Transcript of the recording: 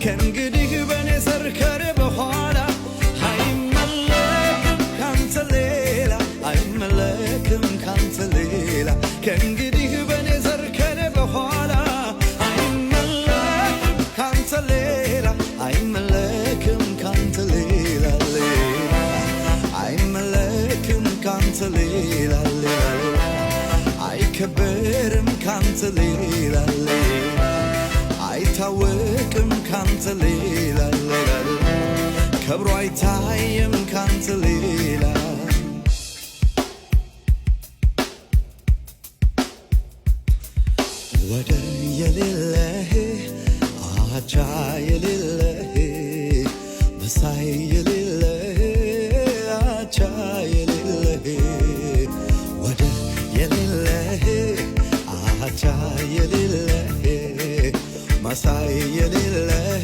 ከእንግዲህ በኔ ዘር ከኔ በኋላ አይመለክም ካንተ ሌላ አይመለክም ካንተ ሌላ ከእንግዲህ በኔ ዘር ከኔ በኋላ አይመለክም ካንተ ሌላ አይመለክም ካንተ ሌላ አይመለክም ካንተ ሌላ አይከበርም ካንተ ሌላ አይታወቅም ካንተ ሌላ ከብሮ አይታየም ካንተ ሌላ ወደር የሌለህ አቻ የሌለህ መሳይ የሌለህ አቻ የሌለህ ወደር የሌለህ አቻ የሌለህ መሳይ የሌለህ